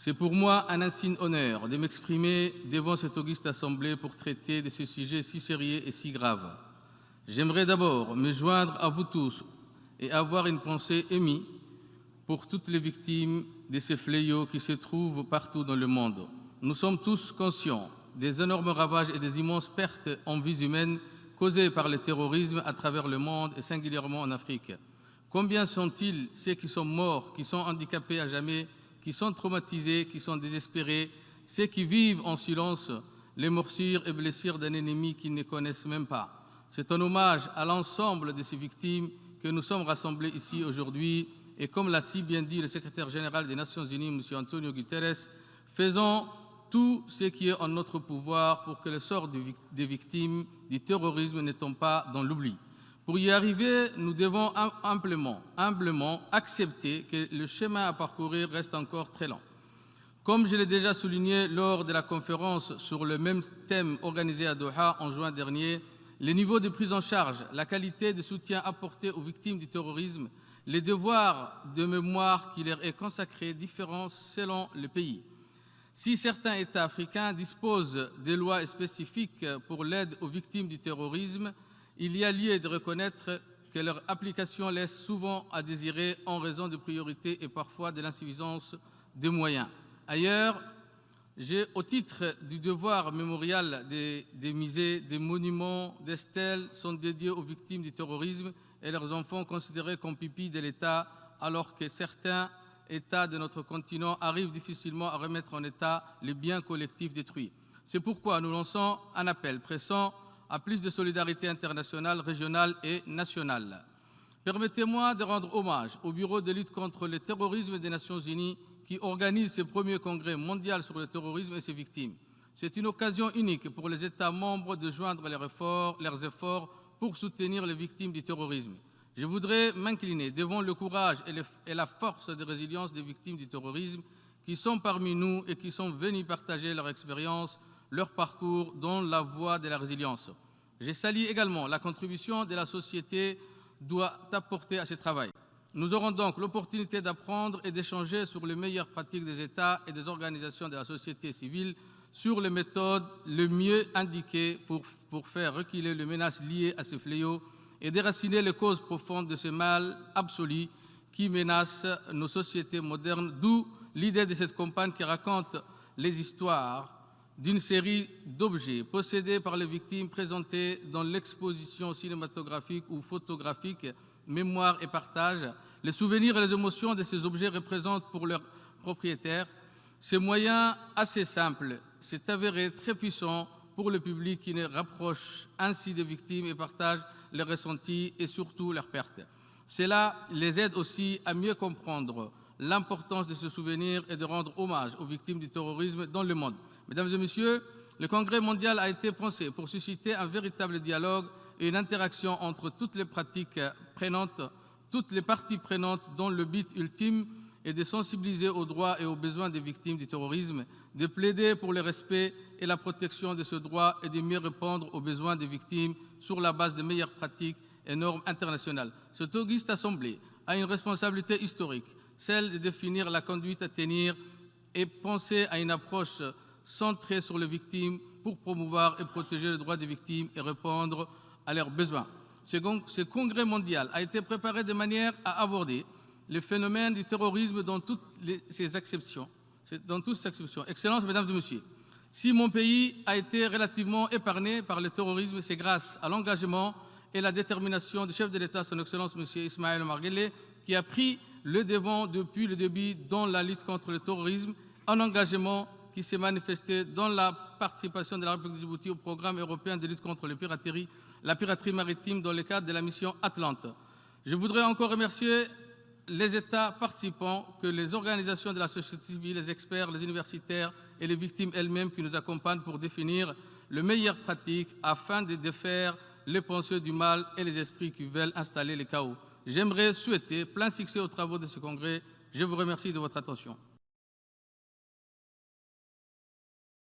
C'est pour moi un insigne honneur de m'exprimer devant cette auguste assemblée pour traiter de ce sujet si sérieux et si grave. J'aimerais d'abord me joindre à vous tous et avoir une pensée émue pour toutes les victimes de ces fléaux qui se trouvent partout dans le monde. Nous sommes tous conscients des énormes ravages et des immenses pertes en vies humaines causées par le terrorisme à travers le monde et singulièrement en Afrique. Combien sont-ils ceux qui sont morts, qui sont handicapés à jamais, qui sont traumatisés, qui sont désespérés, ceux qui vivent en silence les morsures et blessures d'un ennemi qu'ils ne connaissent même pas. C'est un hommage à l'ensemble de ces victimes que nous sommes rassemblés ici aujourd'hui et comme l'a si bien dit le secrétaire général des Nations Unies, M. Antonio Guterres, faisons tout ce qui est en notre pouvoir pour que le sort des victimes du terrorisme ne tombe pas dans l'oubli. Pour y arriver, nous devons humblement accepter que le chemin à parcourir reste encore très long. Comme je l'ai déjà souligné lors de la conférence sur le même thème organisée à Doha en juin dernier, le niveau de prise en charge, la qualité de soutien apporté aux victimes du terrorisme, les devoirs de mémoire qui leur est consacré différents selon le pays. Si certains États africains disposent de lois spécifiques pour l'aide aux victimes du terrorisme, il y a lieu de reconnaître que leur application laisse souvent à désirer en raison de priorités et parfois de l'insuffisance des moyens. Ailleurs, au titre du devoir mémorial des musées, des monuments, des stèles sont dédiés aux victimes du terrorisme et leurs enfants considérés comme pupilles de l'État, alors que certains États de notre continent arrivent difficilement à remettre en état les biens collectifs détruits. C'est pourquoi nous lançons un appel pressant à plus de solidarité internationale, régionale et nationale. Permettez-moi de rendre hommage au Bureau de lutte contre le terrorisme des Nations Unies qui organise ce premier congrès mondial sur le terrorisme et ses victimes. C'est une occasion unique pour les États membres de joindre leurs efforts pour soutenir les victimes du terrorisme. Je voudrais m'incliner devant le courage et la force de résilience des victimes du terrorisme qui sont parmi nous et qui sont venus partager leur expérience, leur parcours dans la voie de la résilience. Je salue également la contribution de la société doit apporter à ce travail. Nous aurons donc l'opportunité d'apprendre et d'échanger sur les meilleures pratiques des États et des organisations de la société civile sur les méthodes les mieux indiquées pour faire reculer les menaces liées à ce fléau et déraciner les causes profondes de ce mal absolu qui menace nos sociétés modernes, d'où l'idée de cette campagne qui raconte les histoires d'une série d'objets possédés par les victimes présentés dans l'exposition cinématographique ou photographique Mémoire et partage. Les souvenirs et les émotions de ces objets représentent pour leurs propriétaires. Ce moyen assez simple s'est avéré très puissant pour le public qui les rapproche ainsi des victimes et partage leurs ressentis et surtout leurs pertes. Cela les aide aussi à mieux comprendre l'importance de se souvenir et de rendre hommage aux victimes du terrorisme dans le monde. Mesdames et messieurs, le Congrès mondial a été pensé pour susciter un véritable dialogue et une interaction entre toutes les parties prenantes dont le but ultime est de sensibiliser aux droits et aux besoins des victimes du terrorisme, de plaider pour le respect et la protection de ce droit et de mieux répondre aux besoins des victimes sur la base de meilleures pratiques et normes internationales. Cette auguste assemblée a une responsabilité historique, celle de définir la conduite à tenir et penser à une approche centrée sur les victimes pour promouvoir et protéger les droits des victimes et répondre à leurs besoins. Ce congrès mondial a été préparé de manière à aborder le phénomène du terrorisme dans toutes ses acceptions. Excellences, Mesdames et Messieurs, si mon pays a été relativement épargné par le terrorisme, c'est grâce à l'engagement et la détermination du chef de l'État, Son Excellence M. Ismaël Omar Guelleh, qui a pris le devant depuis le début dans la lutte contre le terrorisme, un engagement qui s'est manifesté dans la participation de la République de Djibouti au programme européen de lutte contre la piraterie maritime dans le cadre de la mission Atlante. Je voudrais encore remercier les États participants, que les organisations de la société civile, les experts, les universitaires et les victimes elles-mêmes qui nous accompagnent pour définir les meilleures pratiques afin de défaire les penseurs du mal et les esprits qui veulent installer le chaos. J'aimerais souhaiter plein succès aux travaux de ce congrès. Je vous remercie de votre attention.